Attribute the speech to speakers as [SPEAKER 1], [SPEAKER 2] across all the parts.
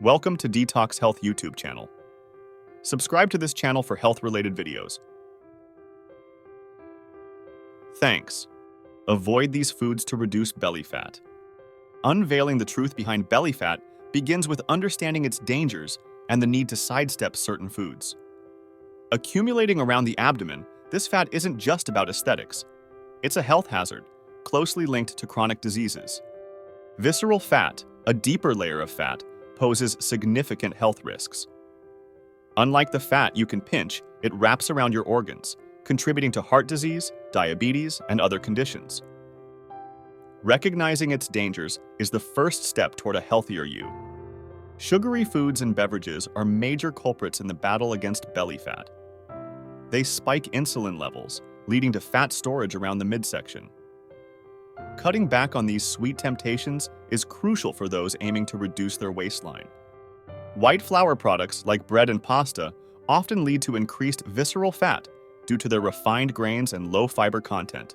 [SPEAKER 1] Welcome to Detox Health YouTube channel. Subscribe to this channel for health-related videos. Thanks. Avoid these foods to reduce belly fat. Unveiling the truth behind belly fat begins with understanding its dangers and the need to sidestep certain foods. Accumulating around the abdomen, this fat isn't just about aesthetics. It's a health hazard, closely linked to chronic diseases. Visceral fat, a deeper layer of fat, poses significant health risks. Unlike the fat you can pinch, it wraps around your organs, contributing to heart disease, diabetes, and other conditions. Recognizing its dangers is the first step toward a healthier you. Sugary foods and beverages are major culprits in the battle against belly fat. They spike insulin levels, leading to fat storage around the midsection. Cutting back on these sweet temptations is crucial for those aiming to reduce their waistline. White flour products like bread and pasta often lead to increased visceral fat due to their refined grains and low fiber content.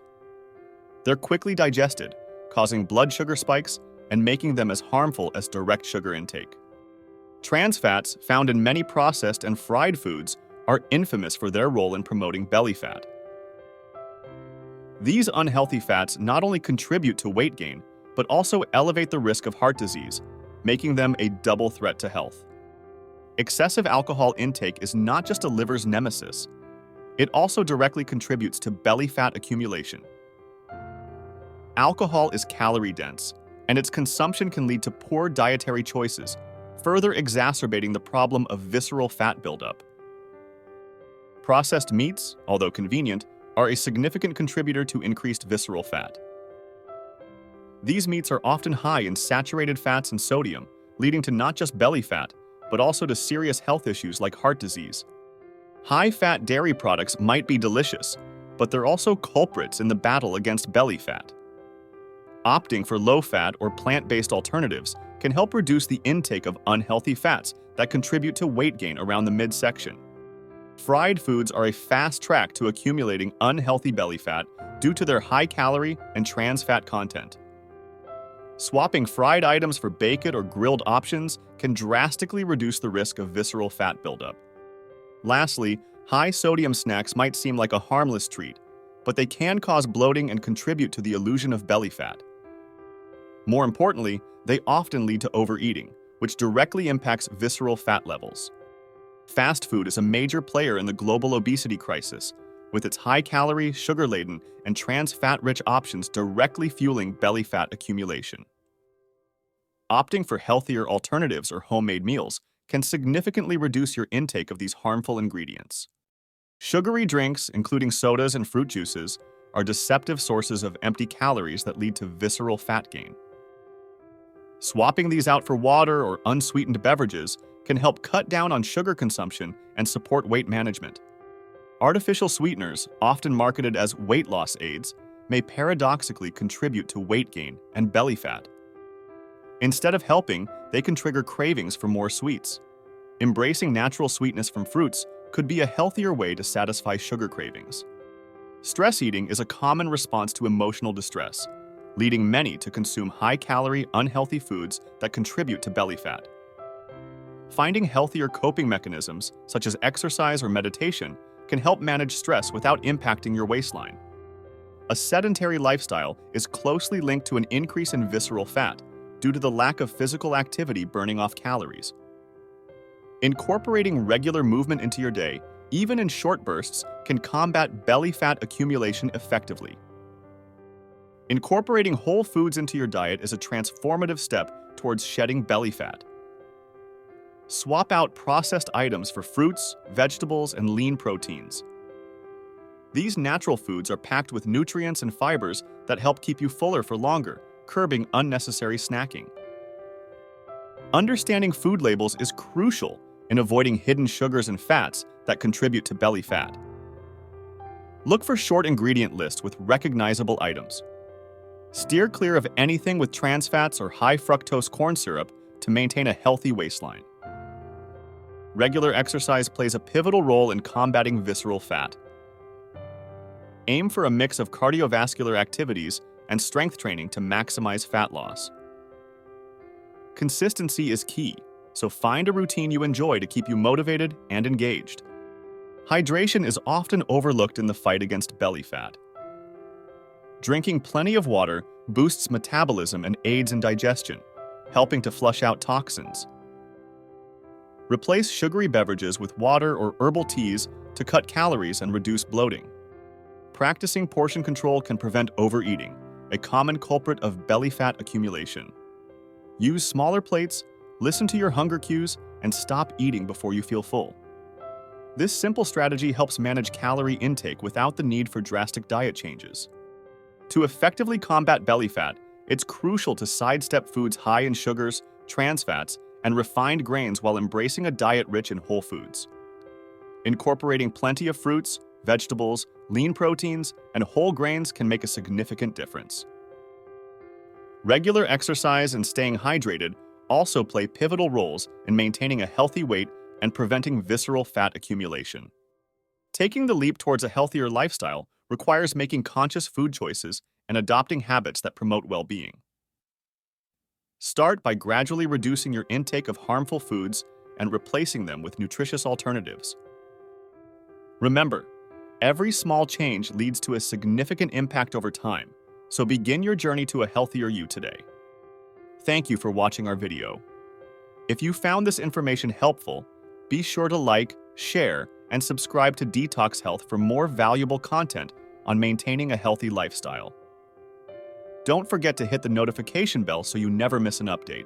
[SPEAKER 1] They're quickly digested, causing blood sugar spikes and making them as harmful as direct sugar intake. Trans fats found in many processed and fried foods are infamous for their role in promoting belly fat. These unhealthy fats not only contribute to weight gain, but also elevate the risk of heart disease, making them a double threat to health. Excessive alcohol intake is not just a liver's nemesis. It also directly contributes to belly fat accumulation. Alcohol is calorie-dense, and its consumption can lead to poor dietary choices, further exacerbating the problem of visceral fat buildup. Processed meats, although convenient, are a significant contributor to increased visceral fat. These meats are often high in saturated fats and sodium, leading to not just belly fat, but also to serious health issues like heart disease. High-fat dairy products might be delicious, but they're also culprits in the battle against belly fat. Opting for low-fat or plant-based alternatives can help reduce the intake of unhealthy fats that contribute to weight gain around the midsection. Fried foods are a fast track to accumulating unhealthy belly fat due to their high calorie and trans fat content. Swapping fried items for baked or grilled options can drastically reduce the risk of visceral fat buildup. Lastly, high sodium snacks might seem like a harmless treat, but they can cause bloating and contribute to the illusion of belly fat. More importantly, they often lead to overeating, which directly impacts visceral fat levels. Fast food is a major player in the global obesity crisis, with its high-calorie, sugar-laden, and trans fat-rich options directly fueling belly fat accumulation. Opting for healthier alternatives or homemade meals can significantly reduce your intake of these harmful ingredients. Sugary drinks, including sodas and fruit juices, are deceptive sources of empty calories that lead to visceral fat gain. Swapping these out for water or unsweetened beverages can help cut down on sugar consumption and support weight management. Artificial sweeteners, often marketed as weight loss aids, may paradoxically contribute to weight gain and belly fat. Instead of helping, they can trigger cravings for more sweets. Embracing natural sweetness from fruits could be a healthier way to satisfy sugar cravings. Stress eating is a common response to emotional distress, leading many to consume high-calorie, unhealthy foods that contribute to belly fat. Finding healthier coping mechanisms, such as exercise or meditation, can help manage stress without impacting your waistline. A sedentary lifestyle is closely linked to an increase in visceral fat due to the lack of physical activity burning off calories. Incorporating regular movement into your day, even in short bursts, can combat belly fat accumulation effectively. Incorporating whole foods into your diet is a transformative step towards shedding belly fat. Swap out processed items for fruits, vegetables, and lean proteins. These natural foods are packed with nutrients and fibers that help keep you fuller for longer, curbing unnecessary snacking. Understanding food labels is crucial in avoiding hidden sugars and fats that contribute to belly fat. Look for short ingredient lists with recognizable items. Steer clear of anything with trans fats or high fructose corn syrup to maintain a healthy waistline. Regular exercise plays a pivotal role in combating visceral fat. Aim for a mix of cardiovascular activities and strength training to maximize fat loss. Consistency is key, so find a routine you enjoy to keep you motivated and engaged. Hydration is often overlooked in the fight against belly fat. Drinking plenty of water boosts metabolism and aids in digestion, helping to flush out toxins. Replace sugary beverages with water or herbal teas to cut calories and reduce bloating. Practicing portion control can prevent overeating, a common culprit of belly fat accumulation. Use smaller plates, listen to your hunger cues, and stop eating before you feel full. This simple strategy helps manage calorie intake without the need for drastic diet changes. To effectively combat belly fat, it's crucial to sidestep foods high in sugars, trans fats, and refined grains while embracing a diet rich in whole foods. Incorporating plenty of fruits, vegetables, lean proteins, and whole grains can make a significant difference. Regular exercise and staying hydrated also play pivotal roles in maintaining a healthy weight and preventing visceral fat accumulation. Taking the leap towards a healthier lifestyle requires making conscious food choices and adopting habits that promote well-being. Start by gradually reducing your intake of harmful foods and replacing them with nutritious alternatives. Remember, every small change leads to a significant impact over time, so begin your journey to a healthier you today. Thank you for watching our video. If you found this information helpful, be sure to like, share, and subscribe to Detox Health for more valuable content on maintaining a healthy lifestyle. Don't forget to hit the notification bell so you never miss an update.